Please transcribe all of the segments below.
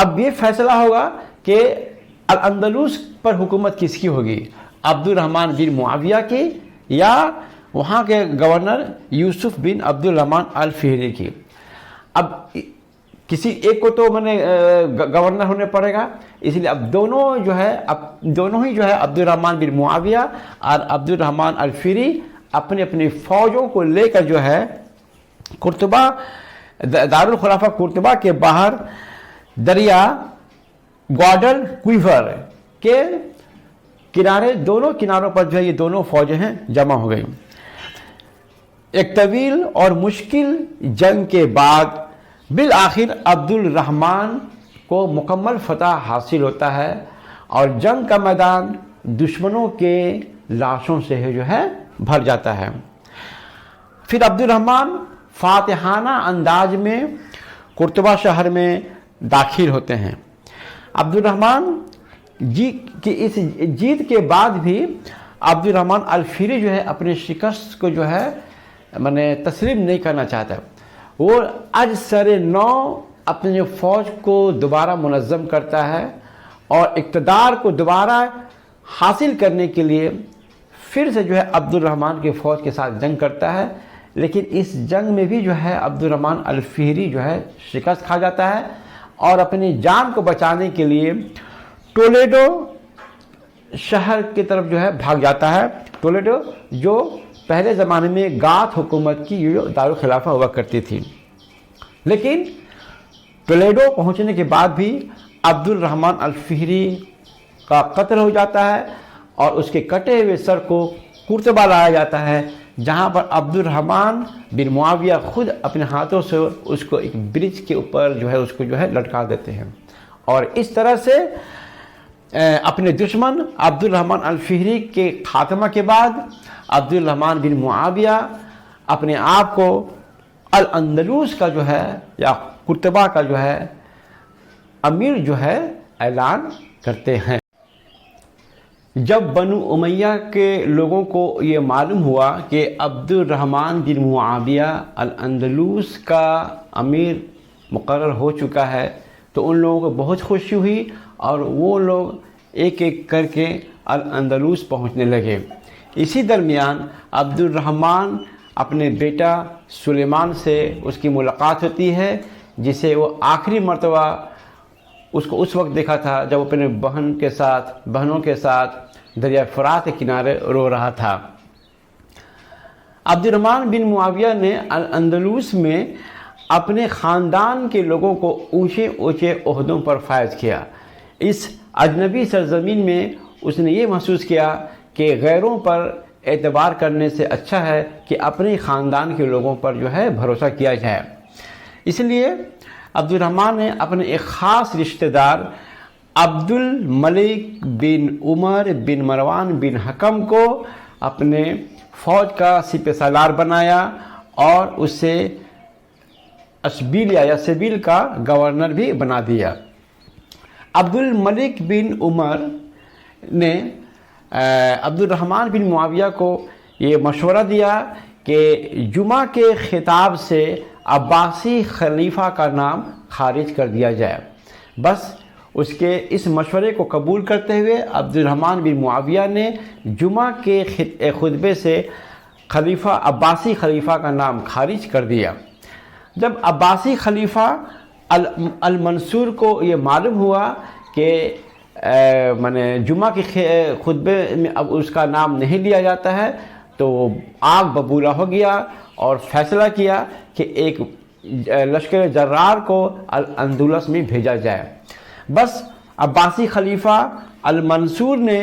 اب یہ فیصلہ ہوگا کہ الاندلس پر حکومت کس کی ہوگی، عبد الرحمن بن معاویہ کی یا وہاں کے گورنر یوسف بن عبد الرحمن الفہری کی۔ اب کسی ایک کو تو گورنر ہونے پڑے گا، اس لیے اب دونوں ہی جو ہے عبد الرحمن بن معاویہ اور عبد الرحمن الفہری اپنی اپنی فوجوں کو لے کر جو ہے قرطبہ، دارالخلافہ قرطبہ کے باہر دریا گواڈل کویور کے کنارے، دونوں کناروں پر جو ہے یہ دونوں فوجیں ہیں جمع ہو گئی۔ ایک طویل اور مشکل جنگ کے بعد بالآخر عبد الرحمن کو مکمل فتح حاصل ہوتا ہے اور جنگ کا میدان دشمنوں کے لاشوں سے جو ہے بھر جاتا ہے۔ پھر عبد الرحمن فاتحانہ انداز میں قرطبہ شہر میں داخل ہوتے ہیں۔ عبد الرحمن کی اس جیت کے بعد بھی عبد الرحمن الفہری جو ہے اپنی شکست کو جو ہے تسلیم نہیں کرنا چاہتا، وہ از سر نو اپنی فوج کو دوبارہ منظم کرتا ہے اور اقتدار کو دوبارہ حاصل کرنے کے لیے پھر سے جو ہے عبد الرحمن کی فوج کے ساتھ جنگ کرتا ہے، لیکن اس جنگ میں بھی جو ہے عبد الرحمن الفہری جو ہے شکست کھا جاتا ہے اور اپنی جان کو بچانے کے لیے ٹولیڈو شہر کی طرف جو ہے بھاگ جاتا ہے۔ ٹولیڈو جو پہلے زمانے میں گاتھ حکومت کی دارالخلافہ ہوا کرتی تھی، لیکن ٹولیڈو پہنچنے کے بعد بھی عبد الرحمن الفہری کا قتل ہو جاتا ہے اور اس کے کٹے ہوئے سر کو قرطبہ لایا جاتا ہے، جہاں پر عبد الرحمن بن معاویہ خود اپنے ہاتھوں سے اس کو ایک برج کے اوپر جو ہے اس کو جو ہے لٹکا دیتے ہیں، اور اس طرح سے اپنے دشمن عبد الرحمن الفہری کے خاتمہ کے بعد عبد الرحمن بن معاویہ اپنے آپ کو الاندلس کا جو ہے یا قرطبہ کا جو ہے امیر جو ہے اعلان کرتے ہیں۔ جب بنو امیہ کے لوگوں کو یہ معلوم ہوا کہ عبد الرحمن بن معاویہ الاندلس کا امیر مقرر ہو چکا ہے تو ان لوگوں کو بہت خوشی ہوئی اور وہ لوگ ایک ایک کر کے الاندلس پہنچنے لگے۔ اسی درمیان عبد الرحمن اپنے بیٹا سلیمان سے اس کی ملاقات ہوتی ہے، جسے وہ آخری مرتبہ اس کو اس وقت دیکھا تھا جب وہ اپنے بہنوں کے ساتھ دریا فرات کے کنارے رو رہا تھا۔ عبد الرحمن بن معاویہ نے الاندلس میں اپنے خاندان کے لوگوں کو اونچے اونچے عہدوں پر فائز کیا۔ اس اجنبی سرزمین میں اس نے یہ محسوس کیا کہ غیروں پر اعتبار کرنے سے اچھا ہے کہ اپنے خاندان کے لوگوں پر جو ہے بھروسہ کیا جائے۔ اس لیے عبد الرحمن نے اپنے ایک خاص رشتہ دار عبد الملک بن عمر بن مروان بن حکم کو اپنے فوج کا سپہ سالار بنایا اور اسے اشبیلیہ یا سبیل کا گورنر بھی بنا دیا۔ عبد الملک بن عمر نے عبد الرحمن بن معاویہ کو یہ مشورہ دیا کہ جمعہ کے خطاب سے عباسی خلیفہ کا نام خارج کر دیا جائے۔ بس اس کے اس مشورے کو قبول کرتے ہوئے عبد الرحمن بن معاویہ نے جمعہ کے خطبے سے عباسی خلیفہ کا نام خارج کر دیا۔ جب عباسی خلیفہ المنصور کو یہ معلوم ہوا کہ جمعہ کے خطبے میں اب اس کا نام نہیں لیا جاتا ہے تو آگ ببولا ہو گیا اور فیصلہ کیا کہ ایک لشکر جرار کو الاندلس میں بھیجا جائے۔ بس عباسی خلیفہ المنصور نے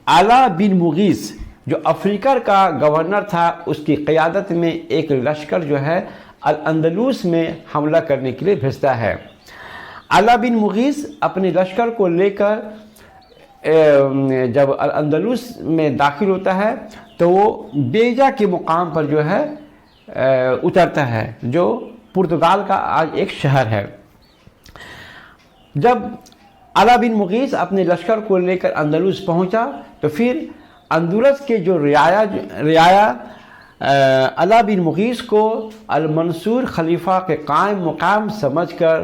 اعلیٰ بن مغیث جو افریقہ کا گورنر تھا اس کی قیادت میں ایک لشکر جو ہے الاندلس میں حملہ کرنے کے لیے بھیجتا ہے۔ اعلیٰ بن مغیث اپنے لشکر کو لے کر جب الاندلس میں داخل ہوتا ہے تو وہ بیجا کے مقام پر جو ہے اترتا ہے، جو پرتگال کا آج ایک شہر ہے۔ جب اعلیٰ بن مغیث اپنے لشکر کو لے کر اندلس پہنچا تو پھر اندلس کے جو رعایا اعلیٰ بن مغیث کو المنصور خلیفہ کے قائم مقام سمجھ کر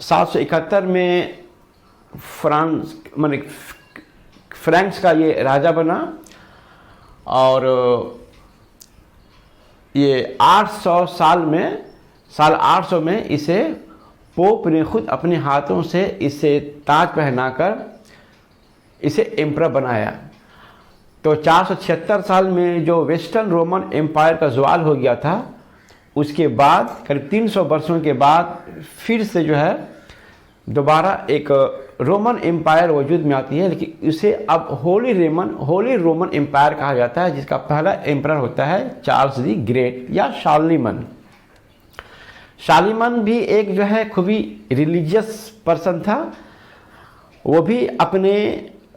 771 میں فرانس کا یہ راجہ بنا، اور یہ 800 میں اسے پوپ نے خود اپنے ہاتھوں سے اسے تاج پہنا کر اسے ایمپرر بنایا۔ تو 476 سال میں جو ویسٹرن رومن امپائر کا زوال ہو گیا تھا، اس کے بعد قریب 300 برسوں کے بعد پھر سے جو ہے دوبارہ ایک رومن امپائر وجود میں آتی ہے، لیکن اسے اب ہولی رومن امپائر کہا جاتا ہے، جس کا پہلا امپرر ہوتا ہے چارلس دی گریٹ یا شارلیمن۔ شارلیمن بھی ایک جو ہے خوبی ریلیجیس پرسن تھا، وہ بھی اپنے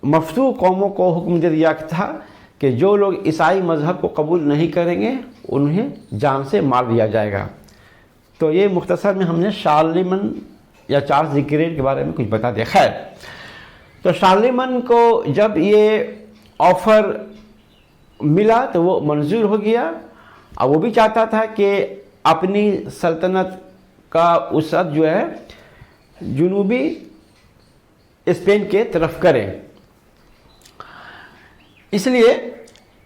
مفتوح قوموں کو حکم دے دیا تھا کہ جو لوگ عیسائی مذہب کو قبول نہیں کریں گے انہیں جان سے مار دیا جائے گا۔ تو یہ مختصر میں ہم نے شارلیمن یا چارلس دی گریٹ کے بارے میں کچھ بتا دیا۔ خیر، تو شارلیمن کو جب یہ آفر ملا تو وہ منظور ہو گیا، اور وہ بھی چاہتا تھا کہ اپنی سلطنت کا وسعت جو ہے جنوبی اسپین کے طرف کرے۔ اس لیے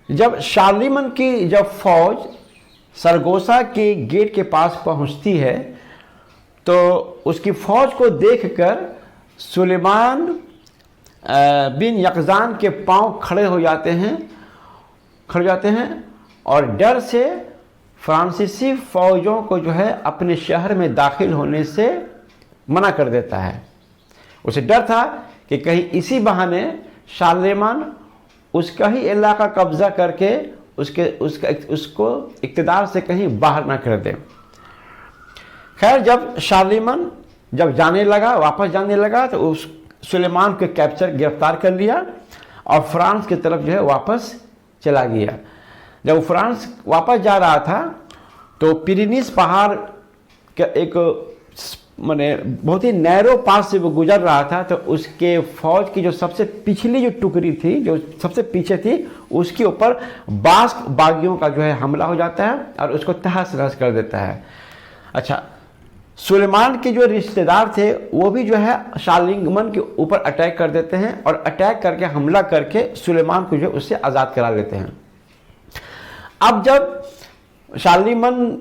جب شارلیمن کی جب فوج سرگوسا کے گیٹ کے پاس پہنچتی ہے تو اس کی فوج کو دیکھ کر سلیمان بن یقظان کے پاؤں کھڑے ہو جاتے ہیں اور ڈر سے فرانسیسی فوجوں کو جو ہے اپنے شہر میں داخل ہونے سے منع کر دیتا ہے۔ اسے ڈر تھا کہ کہیں اسی بہانے شارلیمان اس کا ہی علاقہ قبضہ کر کے اس کو اقتدار سے کہیں باہر نہ کر دے۔ خیر، جب شارلیمان واپس جانے لگا تو اس سلیمان کو گرفتار کر لیا اور فرانس کی طرف جو ہے واپس چلا گیا۔ جب وہ فرانس واپس جا رہا تھا تو پیرینیز پہاڑ کا ایک بہت ہی نیرو پاس سے وہ گزر رہا تھا، تو اس کے فوج کی جو سب سے پچھلی جو ٹکڑی تھی، جو سب سے پیچھے تھی، اس کے اوپر باسک باغیوں کا جو ہے حملہ ہو جاتا ہے اور اس کو تہس نہس کر دیتا ہے۔ اچھا، سلیمان کے جو رشتہ دار تھے وہ بھی جو ہے شارلیمن کے اوپر اٹیک کر دیتے ہیں اور اٹیک کر کے حملہ کر کے سلیمان کو جو ہے اس سے آزاد کرا لیتے ہیں۔ اب جب شارلیمن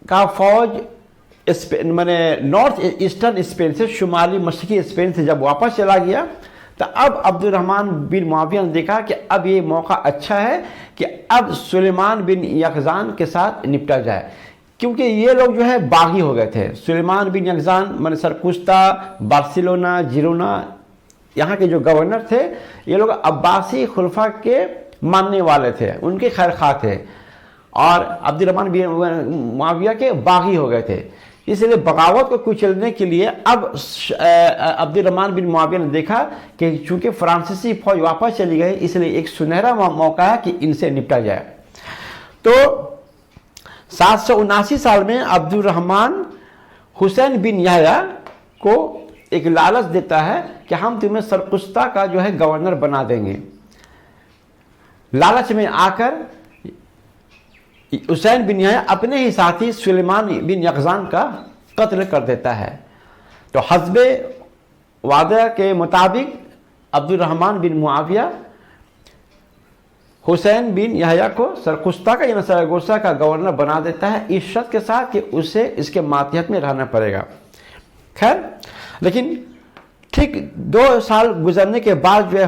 کا فوج نارتھ ایسٹرن اسپین سے، شمالی مشرقی اسپین سے جب واپس چلا گیا تو اب عبد الرحمن بن معاویہ نے دیکھا کہ اب یہ موقع اچھا ہے کہ اب سلیمان بن یقظان کے ساتھ نپٹا جائے، کیونکہ یہ لوگ جو ہے باغی ہو گئے تھے۔ سلیمان بن یقظان سرکوستا، بارسلونا، جیرونا، یہاں کے جو گورنر تھے، یہ لوگ عباسی خلفاء کے ماننے والے تھے، ان کے خیر خواہ تھے، اور عبد الرحمن بن معاویہ کے باغی ہو گئے تھے۔ اس لیے بغاوت کو کچلنے کے لیے اب عبد الرحمن بن معاویہ نے دیکھا کہ چونکہ فرانسیسی فوج واپس چلی گئی، اس لیے ایک سنہرا موقع ہے کہ ان سے نپٹا جائے۔ تو 779 سال میں عبد الرحمن حسین بن یحییٰ کو ایک لالچ دیتا ہے کہ ہم تمہیں سرقسطہ کا جو ہے گورنر بنا دیں گے۔ لالچ میں آ کر حسین بن یحییٰ اپنے ہی ساتھی سلیمان بن یقظان کا قتل کر دیتا ہے۔ تو حسب وعدہ کے مطابق عبد الرحمن بن معاویہ حسین بن یحییٰ کو سرقسطہ کا یعنی سراگوسا کا گورنر بنا دیتا ہے، اس شرط کے ساتھ کہ اسے اس کے ماتحت میں رہنا پڑے گا۔ خیر، لیکن ٹھیک 2 سال گزرنے کے بعد جو ہے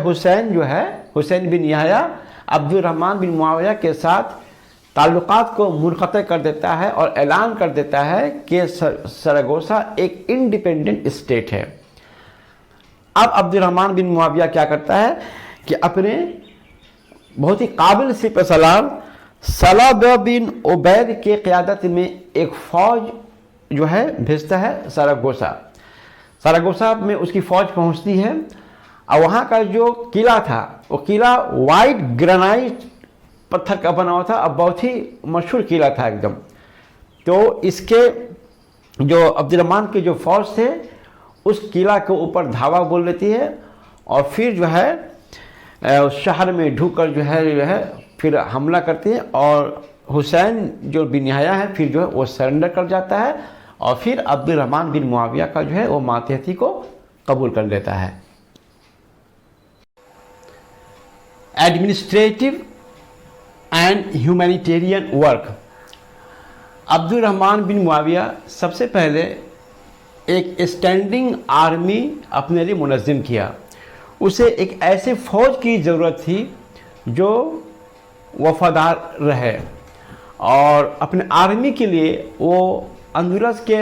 حسین بن یحییٰ عبد الرحمن بن معاویہ کے ساتھ تعلقات کو منقطع کر دیتا ہے اور اعلان کر دیتا ہے کہ سراگوسا ایک انڈیپینڈنٹ اسٹیٹ ہے۔ اب عبد الرحمن بن معاویہ کیا کرتا ہے کہ اپنے بہت ہی قابل سپہ سالار صلابہ بن عبید کے قیادت میں ایک فوج جو ہے بھیجتا ہے سراگوسا میں اس کی فوج پہنچتی ہے، اور وہاں کا جو قلعہ تھا وہ قلعہ وائٹ گرانائٹ پتھر کا بنا ہوا تھا، اب بہت ہی مشہور قلعہ تھا ایک دم۔ تو اس کے جو عبد الرحمن کے جو فوج تھے اس قلعہ کے اوپر دھاوا بول لیتی ہے، اور پھر جو ہے شہر میں ڈھو کر جو ہے پھر حملہ کرتی ہے، اور حسین جو بن یحییٰ ہے پھر جو ہے وہ سرنڈر کر جاتا ہے، اور پھر عبد الرحمن بن معاویہ کا جو ہے وہ ماتحتی کو قبول کر لیتا ہے۔ ایڈمنسٹریٹو اینڈ ہیومینیٹیرین ورک، عبد الرحمن بن معاویہ سب سے پہلے ایک اسٹینڈنگ آرمی اپنے لیے منظم کیا۔ اسے ایک ایسے فوج کی ضرورت تھی جو وفادار رہے، اور اپنے آرمی کے لیے وہ اندلس کے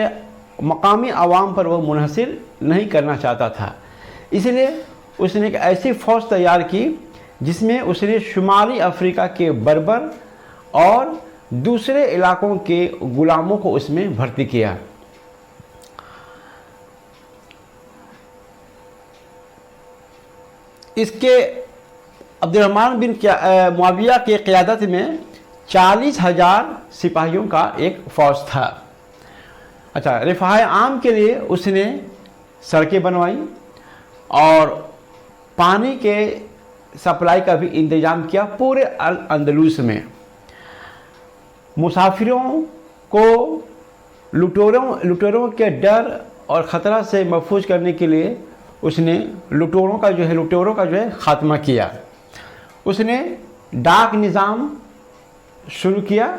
مقامی عوام پر وہ منحصر نہیں کرنا چاہتا تھا، اس لیے اس نے ایک ایسی فوج تیار کی جس میں اس نے شمالی افریقہ کے بربر اور دوسرے علاقوں کے غلاموں کو اس میں بھرتی کیا۔ اس کے عبد الرحمن بن معاویہ کی قیادت میں 40,000 سپاہیوں کا ایک فوج تھا۔ اچھا، رفاہ عام کے لیے اس نے سڑکیں بنوائی اور پانی کے سپلائی کا بھی انتظام کیا پورے اندلس میں۔ مسافروں کو لٹوروں کے ڈر اور خطرہ سے محفوظ کرنے کے لیے اس نے لٹوروں کا جو ہے خاتمہ کیا۔ اس نے ڈاک نظام شروع کیا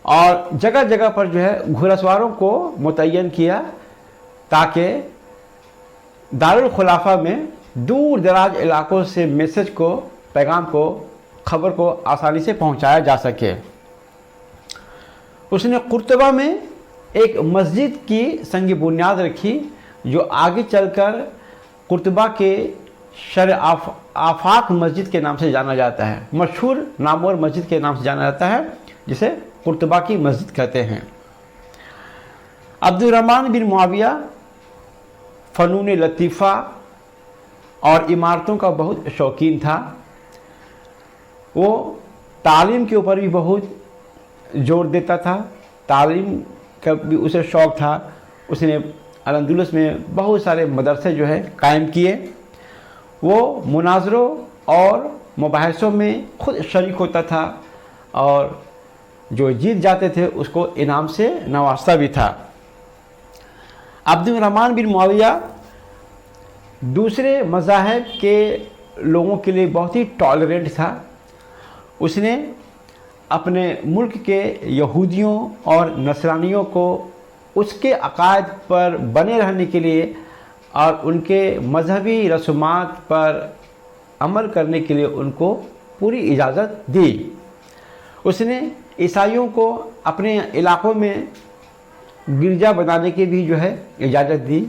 اور جگہ جگہ پر جو ہے گھوڑا سواروں کو متعین کیا تاکہ دارالخلافہ میں دور دراز علاقوں سے میسج کو، پیغام کو، خبر کو آسانی سے پہنچایا جا سکے۔ اس نے قرطبہ میں ایک مسجد کی سنگ بنیاد رکھی جو آگے چل کر قرطبہ کے آفاق مسجد کے نام سے جانا جاتا ہے، مشہور نامور مسجد کے نام سے جانا جاتا ہے، جسے قرطبہ کی مسجد کہتے ہیں۔ عبد الرحمن بن معاویہ فنون لطیفہ اور عمارتوں کا بہت شوقین تھا۔ وہ تعلیم کے اوپر بھی بہت زور دیتا تھا، تعلیم کا بھی اسے شوق تھا۔ اس نے الاندلس میں بہت سارے مدرسے جو ہے قائم کیے۔ وہ مناظروں اور مباحثوں میں خود شریک ہوتا تھا اور جو جیت جاتے تھے اس کو انعام سے نوازتا بھی تھا۔ عبد الرحمن بن معاویہ دوسرے مذاہب کے لوگوں کے لیے بہت ہی ٹالرنٹ تھا۔ اس نے اپنے ملک کے یہودیوں اور نصرانیوں کو اس کے عقائد پر بنے رہنے کے لیے اور ان کے مذہبی رسومات پر عمل کرنے کے لیے ان کو پوری اجازت دی۔ اس نے عیسائیوں کو اپنے علاقوں میں گرجا بنانے کی بھی جو ہے اجازت دی،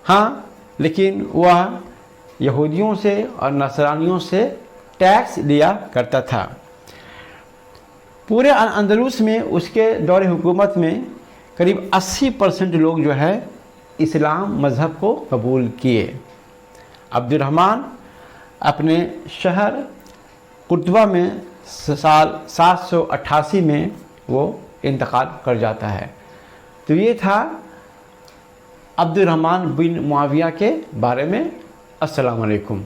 ہاں، لیکن وہ یہودیوں سے اور نصرانیوں سے ٹیکس لیا کرتا تھا۔ پورے اندلس میں اس کے دور حکومت میں قریب 80% لوگ جو ہے اسلام مذہب کو قبول کیے۔ عبد الرحمن اپنے شہر قرطبہ میں سال 788 میں وہ انتقال کر جاتا ہے۔ تو یہ تھا عبد الرحمن بن معاویہ کے بارے میں۔ السلام علیکم۔